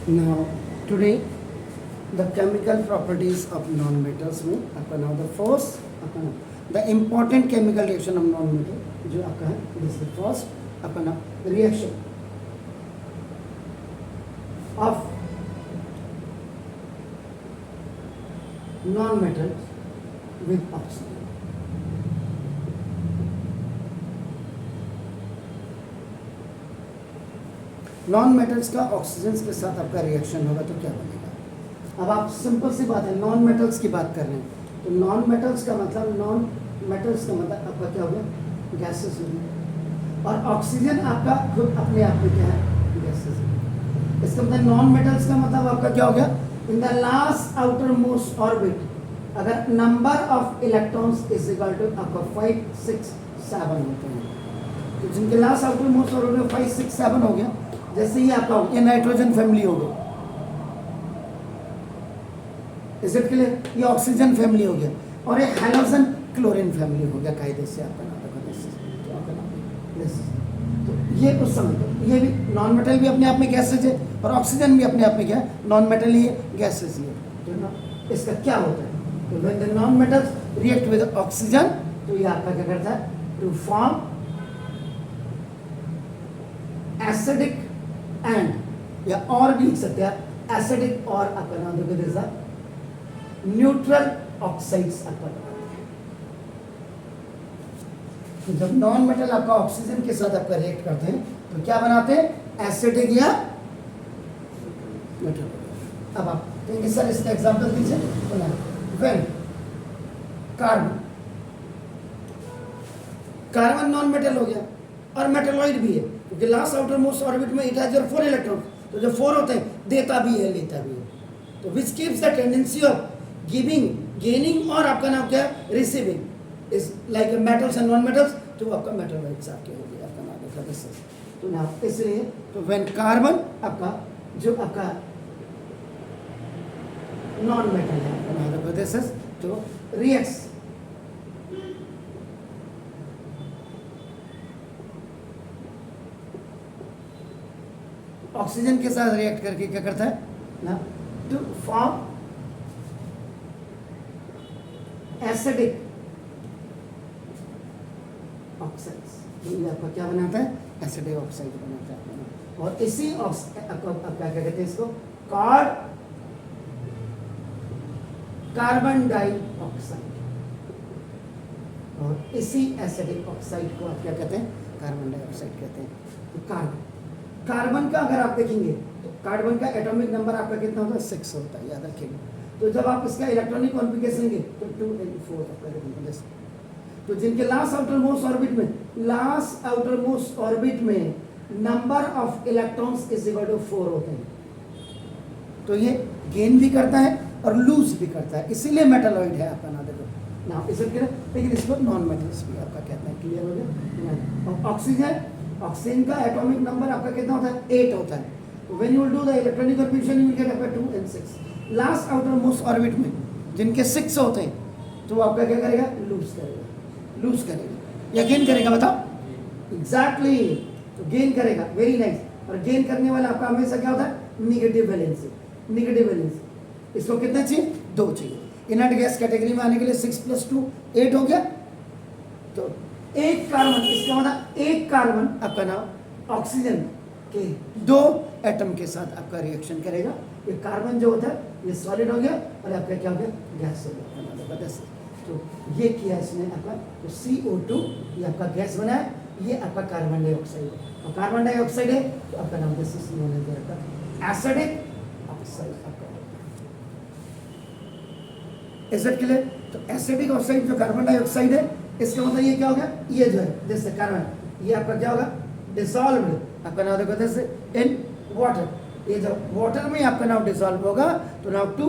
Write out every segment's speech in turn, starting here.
Now, today the chemical properties of non-metals में आपका now the first आपका ना the important chemical reaction of non-metal जो आपका है this is the first आपका ना reaction of non-metals with oxygen. Non metals का ऑक्सीजन के साथ आपका रिएक्शन होगा तो क्या बनेगा। अब आप सिंपल सी बात है नॉन मेटल्स की बात कर रहे हैं तो नॉन मेटल्स का मतलब नॉन मेटल्स का मतलब आपका क्या हो गया गैसेस हो गया और ऑक्सीजन आपका खुद अपने आप में क्या है गैसेस हो गया। इसका मतलब नॉन मेटल्स का मतलब आपका क्या हो गया in the last outer most orbit अगर number of electrons is equal to आपका 5 6 7 होते हैं तो जिनके लास्ट आउटर मोस्ट ऑर्बिट में 5 6 7 हो गया जैसे ही आपका ये नाइट्रोजन फैमिली हो गई इज इट क्लियर ये ऑक्सीजन फैमिली हो गया और एक हाइड्रोजन क्लोरीन फैमिली हो गया कायदे से आपका नाम तो ये उस समय तो ये भी नॉन मेटल भी अपने आप में गैसेज है और ऑक्सीजन भी अपने आप में क्या है नॉन मेटल ही है गैसेज ही है तो इसका क्या होता है तो when the non metals react with oxygen तो ये आपका क्या करता है टू फॉर्म एसिडिक एंड या और भी लिख सकते हैं एसिडिक और आपका नाम देखो दिस न्यूट्रल ऑक्साइड्स आपका तो जब नॉन मेटल आपका ऑक्सीजन के साथ आपका रिएक्ट करते हैं तो क्या बनाते हैं एसिडिक या न्यूट्रल। अब आप कहेंगे सर इसका एग्जांपल दीजिए तो ना व्हेन कार्बन नॉन मेटल हो गया और मेटलॉइड भी है क्योंकि लास्ट आउटर मोस्ट ऑर्बिट में इट हैज योर 4 इलेक्ट्रॉन तो जो 4 होते हैं देता भी है लेता भी है तो which keeps the tendency of giving gaining और आपका नाम क्या है receiving is like metals and non metals तो आपका मेटलॉइड्स आपके हो गए आपका नाम देखा दिस तो ना इसलिए तो व्हेन कार्बन आपका जो आपका नॉन मेटल है आपका नाम देखो दिस तो रिएक्ट्स ऑक्सीजन के साथ रिएक्ट करके क्या करता है ना टू फॉर्म एसिडिक ऑक्साइड्स ये आपका क्या बनाता है एसिडिक ऑक्साइड बनाता है और इसी आपका क्या कहते हैं इसको कार्बन डाइऑक्साइड और इसी एसिडिक ऑक्साइड को आप क्या कहते हैं कार्बन डाइऑक्साइड कहते हैं तो कार्बन का अगर आप देखेंगे तो कार्बन का एटॉमिक नंबर आपका कितना होता है 6 होता है याद रखिएगा तो जब आप इसका इलेक्ट्रॉनिक कॉन्फ़िगरेशन लेंगे तो 2 and 4 आपका देखेंगे तो जिनके लास्ट आउटर मोस्ट ऑर्बिट में number of electrons is equal to 4 होते हैं तो ये गेन भी करता है और लूज भी करता है इसीलिए मेटलॉइड है आपका ना देखो ना इसे लेकिन इसको नॉन मेटल्स भी आपका कहते हैं क्लियर हो गया और ऑक्सीजन का एटॉमिक नंबर आपका कितना होता है 8 होता है when you will do the electronic confusion you will get आपका 2 and 6 last outer most orbit में जिनके 6 होते हैं तो आपका क्या करेगा लूज करेगा या गेन करेगा बताओ एग्जैक्टली तो गेन करेगा वेरी नाइस और गेन करने वाला आपका हमेशा क्या होता है नेगेटिव वैलेंसी इसको कितना चाहिए 2 चाहिए इनर्ट गैस कैटेगरी में आने के लिए 6 + 2 8 हो गया तो एक कार्बन इसका मतलब एक कार्बन आपका नाम ऑक्सीजन के 2 एटम के साथ आपका रिएक्शन करेगा ये कार्बन जो होता है ये सॉलिड हो गया और आपका क्या हो गया गैस हो गया तो ये किया इसने आपका तो CO2 ये आपका गैस बना है ये आपका कार्बन डाइऑक्साइड है और कार्बन डाइऑक्साइड है तो आपका नाम this is known as acidic oxide आपका इज इट क्लियर तो एसिडिक ऑक्साइड जो कार्बन डाइऑक्साइड है इसका मतलब ये क्या होगा ये जो है जैसे कार्बन ये आपका क्या होगा डिसॉल्व्ड आपका नाम देखो जैसे इन वाटर ये जब वाटर में आपका नाम डिसॉल्व होगा तो नाउ टू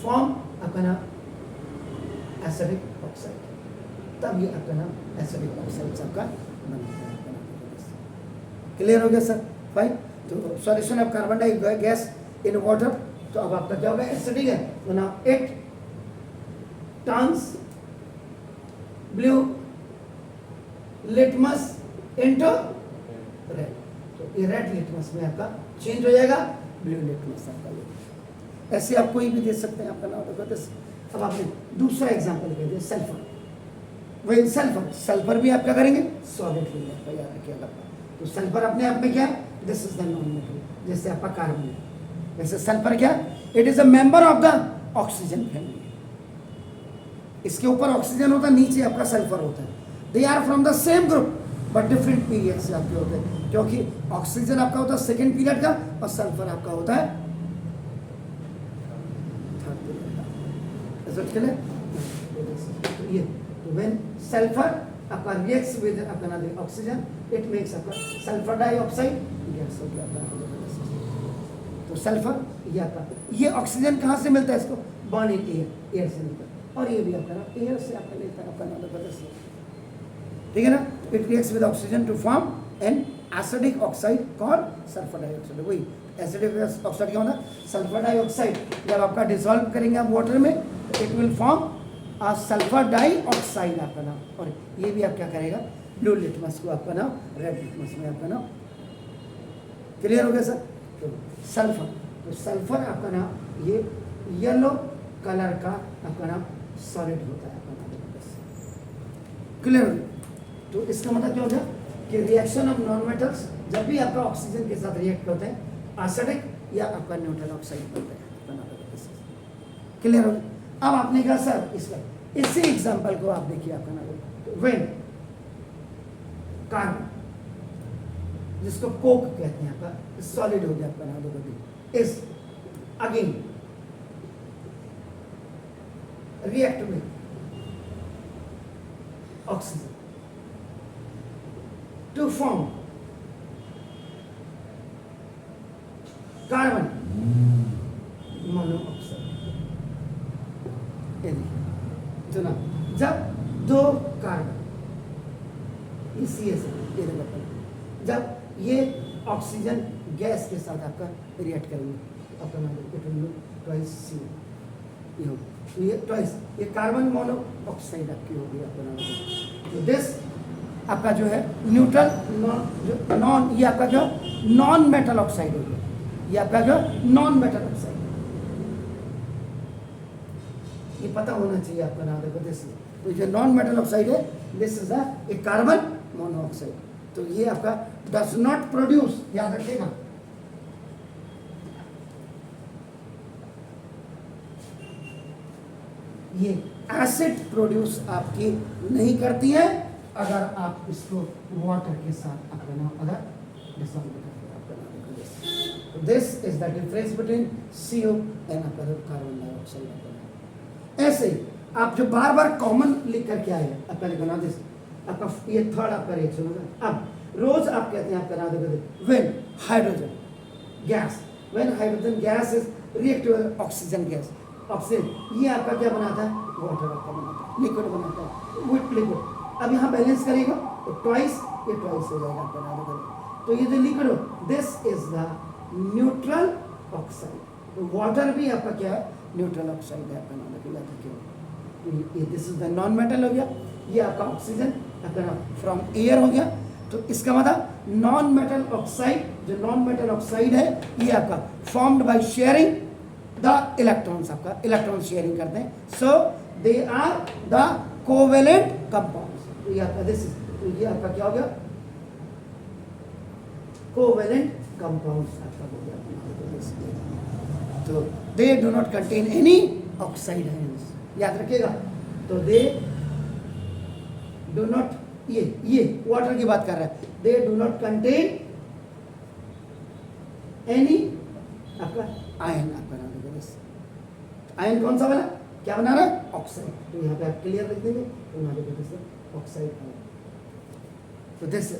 फॉर्म आपका नाम एसिडिक ऑक्साइड तब ये आपका नाम एसिडिक ऑक्साइड आपका बनता है क्लियर हो गया सर फाइन तो solution of carbon dioxide gas in water तो अब आपका क्या होगा एसिडिक है तो now it turns blue litmus into red तो ये रेड लिटमस में आपका चेंज हो जाएगा ब्लू लिटमस आपका ये। ऐसे आप कोई भी दे सकते हैं आपका नाम देखो। अब आपने दूसरा एग्जांपल दे दिया सल्फर। वही सल्फर भी आप क्या करेंगे, सॉलिड हो जाएगा, याद रखिएगा। तो सल्फर अपने आप में क्या, this is the non metal, जैसे आपका कार्बन है, वैसे सल्फर क्या, it is a member of the oxygen family. इसके ऊपर ऑक्सीजन होता है, नीचे आपका सल्फर होता है। They are from the same group but different period से आपके होते हैं, क्योंकि ऑक्सीजन आपका होता है सेकेंड पीरियड का और सल्फर आपका होता है थर्ड पीरियड का। ये व्हेन सल्फर आपका रिएक्ट्स विद अपना ऑक्सीजन, इट मेक्स आपका सल्फर डाइऑक्साइड गैस हो गया। तो सल्फर ये आपका, ये ऑक्सीजन कहाँ से मिलता है इसको, बर्निंग एयर से मिलता है, और ये भी आपका एयर से आपका लेता है आपका नाम, ठीक है ना। It reacts with oxygen to form an acidic oxide called sulphur dioxide. वही एसिडिक ऑक्साइड क्या होता है, सल्फर डाइऑक्साइड। जब आपका डिसॉल्व करेंगे आप वाटर में, it will form sulphur dioxide आपका नाम, और ये भी आप क्या करेगा, ब्लू लिटमस को आपका नाम, रेड लिटमस में आपका नाम। क्लियर हो गया सर। तो सल्फर, तो सल्फर आपका नाम ये येलो कलर का आपका नाम सॉलिड होता है आपका नाम। क्लियर हो गया। तो इसका मतलब क्या हो गया कि रिएक्शन ऑफ नॉन मेटल्स जब भी आपका ऑक्सीजन के साथ रिएक्ट होते हैं, एसिडिक या आपका न्यूट्रल ऑक्साइड बनते हैं। क्लियर हो गया। अब आपने कहा सर इसका इसी एग्जांपल को आप देखिए आपका नाम, व्हेन कार्बन जिसको कोक कहते हैं आपका सॉलिड हो गया आपका नाम, इस again react with oxygen to form carbon monoxide. तो ना जब दो कार्बन जब ये ऑक्सीजन गैस के साथ आपका रिएक्ट करेंगे, आपका नाम ट्वाइस सी, ये ट्वाइस, ये कार्बन मोनोऑक्साइड आपकी होगी आपका नाम। तो दिस आपका जो है न्यूट्रल नॉन ये आपका जो नॉन मेटल ऑक्साइड हो गया, ये आपका जो नॉन मेटल ऑक्साइड, ये पता होना चाहिए आपका नाम देखो। दिस तो जो नॉन मेटल ऑक्साइड है, this is a carbon monoxide. तो ये आपका डज नॉट प्रोड्यूस, याद रखिएगा, ये एसिड प्रोड्यूस आपकी नहीं करती है अगर आप इसको वाटर के साथ आपका नाम अगर डिसॉल्व करते हैं आपका नाम। This is the difference between CO and आपका कार्बन डाइऑक्साइड। ऐसे ही आप जो बार बार कॉमन लिख करके आए आपका लिखना, दिस आपका ये थर्ड आपका रिएक्शन होगा। अब रोज आप कहते हैं आपका नाम देखो, when hydrogen gas, when hydrogen gas is react with oxygen gas, oxygen ये आपका क्या बनाता है, वाटर आपका बनाता है, लिक्विड बनाता है, विथ लिक्विड। अब यहाँ बैलेंस करेगा तो ट्वाइस, ये ट्वाइस हो जाएगा आपका नाम देखो। तो ये जो लिक्विड हो, this is the neutral oxide. तो वाटर भी आपका क्या है, न्यूट्रल ऑक्साइड है आपका नाम देखो, याद रखिएगा। ये this is the non metal हो गया, ये आपका ऑक्सीजन आपका नाम फ्रॉम एयर हो गया। तो इसका मतलब नॉन मेटल ऑक्साइड, जो नॉन मेटल ऑक्साइड है ये आपका formed by sharing the electrons, आपका इलेक्ट्रॉन शेयरिंग करते हैं। So they are the covalent compounds. तो ये आपका दिस, तो ये आपका क्या हो गया, कोवेलेंट कंपाउंड्स आपका हो गया। तो they do not contain any oxide ions, याद रखिएगा। तो दे डू नॉट, ये वाटर की बात कर रहा है, they do not contain any आपका आयन आपका नाम देखो। आयन कौन सा बना, क्या बना रहा है, ऑक्साइड। तो यहाँ पे आप क्लियर लिख देंगे, तो यहाँ देखो दिस ऑक्साइड। तो दिस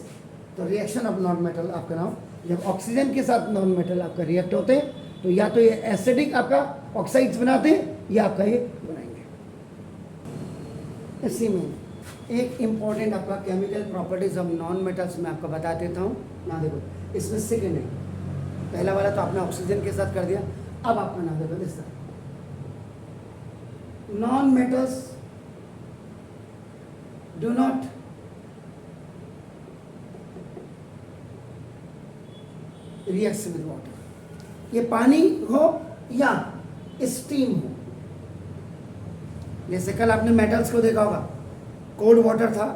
तो रिएक्शन ऑफ नॉन मेटल आपका नाम, जब ऑक्सीजन के साथ नॉन मेटल आपका रिएक्ट होते हैं तो या तो ये एसिडिक आपका ऑक्साइड्स बनाते हैं या आपका ये बनाएंगे। इसी में एक इम्पॉर्टेंट आपका chemical properties of non metals मैं आपको बता देता हूँ ना। देखो इसमें सेकेंड है, पहला वाला तो आपने ऑक्सीजन के साथ कर दिया, अब आपका नाम देखो this non metals do not react with water. ये पानी हो या स्टीम हो। जैसे कल आपने मेटल्स को देखा होगा, कोल्ड वाटर था,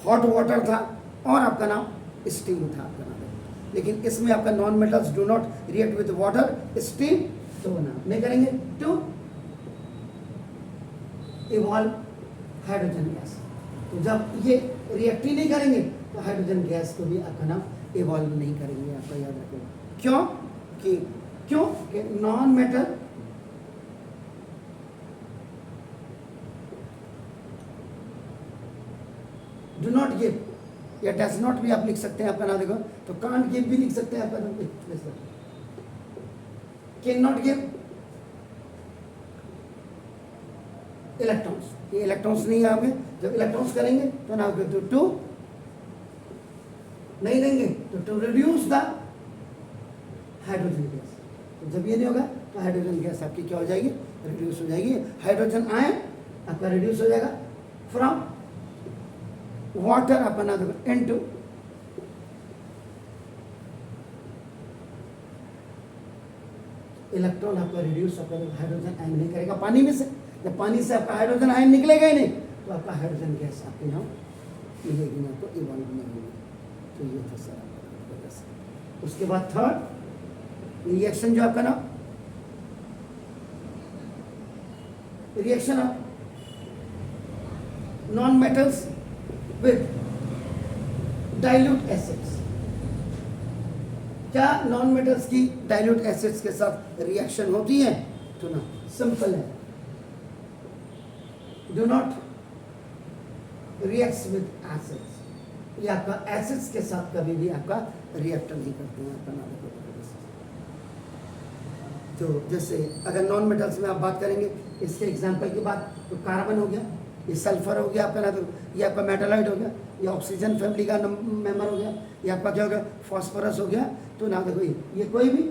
हॉट वाटर था और आपका नाम स्टीम था आपका नाम। लेकिन इसमें आपका non metals do not react with water, steam तो नाम नहीं करेंगे टू इवॉल्व हाइड्रोजन गैस। तो जब ये रिएक्ट ही नहीं करेंगे तो हाइड्रोजन गैस को भी आपका नाम इवॉल्व नहीं करेंगे, आपका याद रखेगा। क्यों कि non metal do not give या डज नॉट भी आप लिख सकते हैं आपका नाम, देखो तो कांट गिव भी लिख सकते हैं आपका नाम, कैन नॉट गिव इलेक्ट्रॉन्स, ये इलेक्ट्रॉन्स नहीं आओगे। जब इलेक्ट्रॉन्स करेंगे तो ना तो टू नहीं देंगे तो to reduce the hydrogen gas. तो जब ये नहीं होगा तो हाइड्रोजन गैस आपकी क्या हो जाएगी, रिड्यूस हो जाएगी। हाइड्रोजन आयन आपका रिड्यूस हो जाएगा from water upon into electron आपका रिड्यूस आपका हाइड्रोजन आयन नहीं करेगा पानी में से। जब पानी से आपका हाइड्रोजन आयन निकलेगा ही नहीं तो आपका हाइड्रोजन गैस आपके नाम मिलेगी ना, तो इवॉल्व नहीं होगी। तो ये था सर आपका। उसके बाद थर्ड रिएक्शन जो आपका नाम reaction of non metals with dilute acids. क्या नॉन मेटल्स की डाइल्यूट एसिड्स के साथ रिएक्शन होती है? तो ना सिंपल है, do not react with acids. ये आपका एसिड्स के साथ कभी भी आपका रिएक्ट नहीं करते हैं आपका नाम। तो जैसे अगर नॉन मेटल्स में आप बात करेंगे, इसके एग्जांपल की बात तो कार्बन हो गया, ये सल्फर हो गया आपका ना, तो ये आपका मेटालॉइड हो गया, ये ऑक्सीजन फैमिली का मेंबर हो गया, ये आपका क्या हो गया फॉस्फोरस हो गया। तो ना देखो ये कोई भी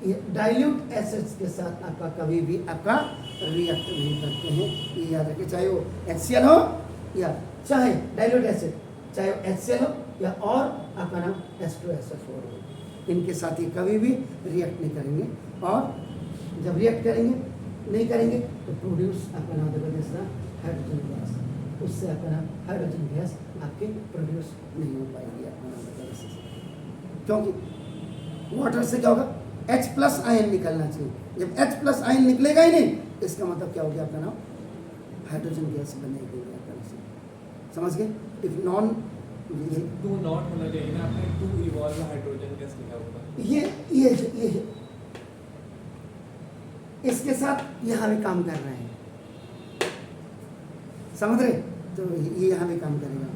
ये डाइल्यूट एसिड्स के साथ आपका कभी भी आपका रिएक्ट नहीं करते हैं, ये याद रखिए। चाहे वो HCl हो या चाहे डाइल्यूट एसिड, चाहे वो HCl हो या और आपका नाम H2SO4 हो, इनके साथ ये कभी भी रिएक्ट नहीं करेंगे। और जब रिएक्ट नहीं करेंगे तो प्रोड्यूस आपका नाम देखो जैसा हाइड्रोजन गैस, उससे आपका नाम हाइड्रोजन गैस आपके प्रोड्यूस नहीं हो पाएगी आपका नाम देखो। क्योंकि वाटर से क्या होगा, H+ आयन निकलना चाहिए। जब H+ आयन निकलेगा ही नहीं, इसका मतलब क्या हो गया आपका नाम हाइड्रोजन गैस बनेगी आपका नाम। समझ गए? इफ नॉन टू नॉट होना चाहिए ना, आपने टू इवॉल्व हाइड्रोजन गैस लिखा होगा। ये इसके साथ यहाँ भी काम कर रहे हैं, समझ रहे? तो ये यहाँ भी काम करेगा।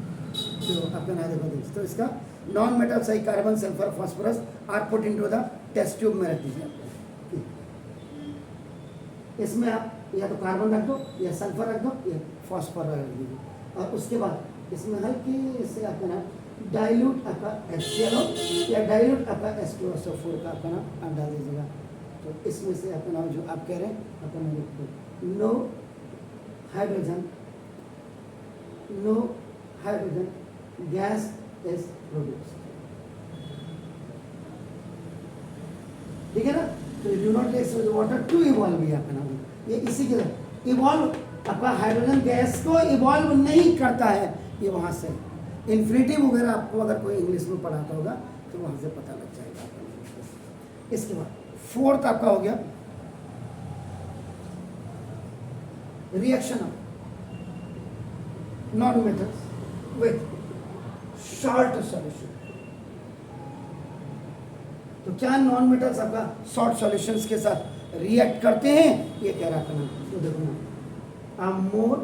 तो आपका नाम देखो, तो इसका नॉन मेटल सही carbon sulphur phosphorus are put into the test tube में रख दीजिए आपको। इसमें आप या तो कार्बन रख दो या सल्फर रख दो या फॉस्फोरस रख दीजिए, और उसके बाद इसमें हल्की से आपका नाम डाइल्यूट आपका HCl हो या डाइल्यूट आपका H2SO4 का आपका नाम आप डाल दीजिएगा। तो इसमें से आपका नाम जो आप कह रहे हैं आपका नाम no hydrogen gas is produced, ठीक है ना। तो do not react with water to evolve भी आपका नाम, ये इसी के साथ इवॉल्व आपका हाइड्रोजन गैस को इवॉल्व नहीं करता है। ये वहाँ से इन्फिनिटिव वगैरह आपको अगर कोई इंग्लिश में पढ़ाता होगा तो वहाँ से पता लग जाएगा आपका। इसके बाद फोर्थ आपका हो गया reaction of non metals with salt solution. तो क्या नॉन मेटल्स आपका सॉल्ट सॉल्यूशंस के साथ रिएक्ट करते हैं? ये कह रहा था ना, तो देखो ना, मोर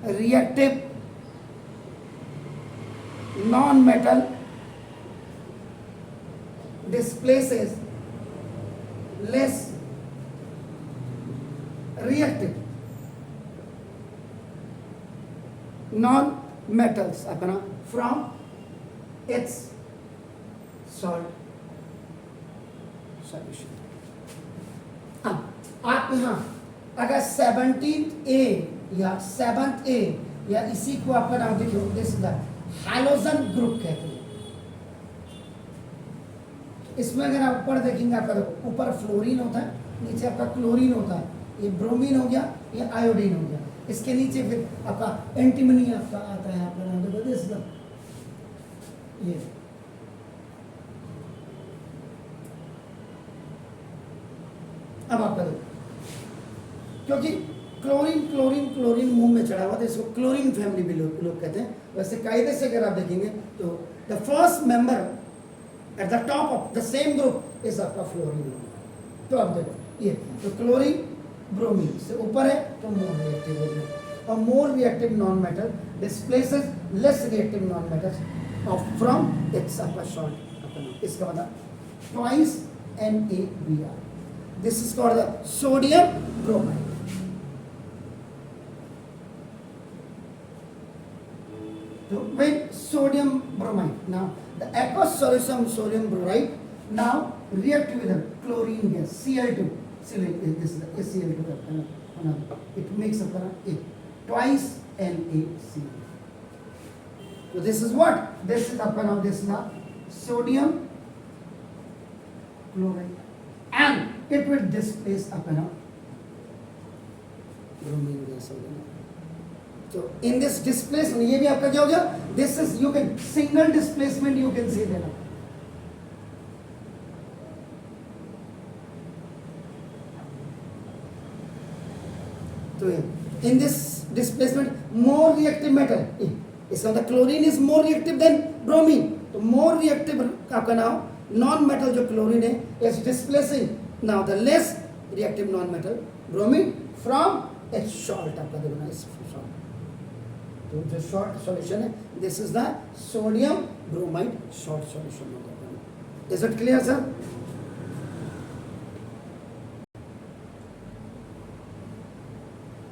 reactive non-metal displaces less reactive non-metals अपना from its salt solution। अब आप यहाँ अगर 17A या 7th A या इसी को आपका नाम देखिए दिस द हैलोजन ग्रुप कहते हैं। इसमें अगर आप ऊपर देखेंगे आपका देखो ऊपर फ्लोरीन होता है, नीचे आपका क्लोरीन होता है, ये ब्रोमीन हो गया, ये आयोडीन हो गया, इसके नीचे फिर आपका एंटीमनी आपका आता है आपका नाम देखो दिस द ये अब आपका देखो क्योंकि क्लोरीन क्लोरीन क्लोरीन मुंह में चढ़ा हुआ था इसको क्लोरीन फैमिली भी लोग कहते हैं। वैसे कायदे से अगर आप देखेंगे तो the first member at the top of the same group is आपका फ्लोरीन। तो अब देखो ये तो क्लोरीन ब्रोमीन से ऊपर है तो मोर रिएक्टिव हो गया, और more reactive non metal displaces less reactive non metal of from its आपका शॉर्ट। इसका मतलब twice NaBr। This is called the sodium bromide. So when sodium bromide, now the aqueous solution of sodium bromide now react with the chlorine gas Cl2. This is the Cl2. It makes up twice NaCl. So this is what? This is up now. This is now sodium chloride, and it will displace up now bromine gas. So in this displacement, ये भी आपका क्या हो गया? This is you can single displacement you can say देना। तो in this displacement more reactive metal, इसका मतलब chlorine is more reactive than bromine, तो more reactive आपका नाम non metal जो क्लोरीन है is displacing now the less reactive non metal bromine from its salt आपका देखो ना इस salt। तो जो शॉर्ट सॉल्यूशन है this is the sodium bromide short solution होगा। Is it clear sir?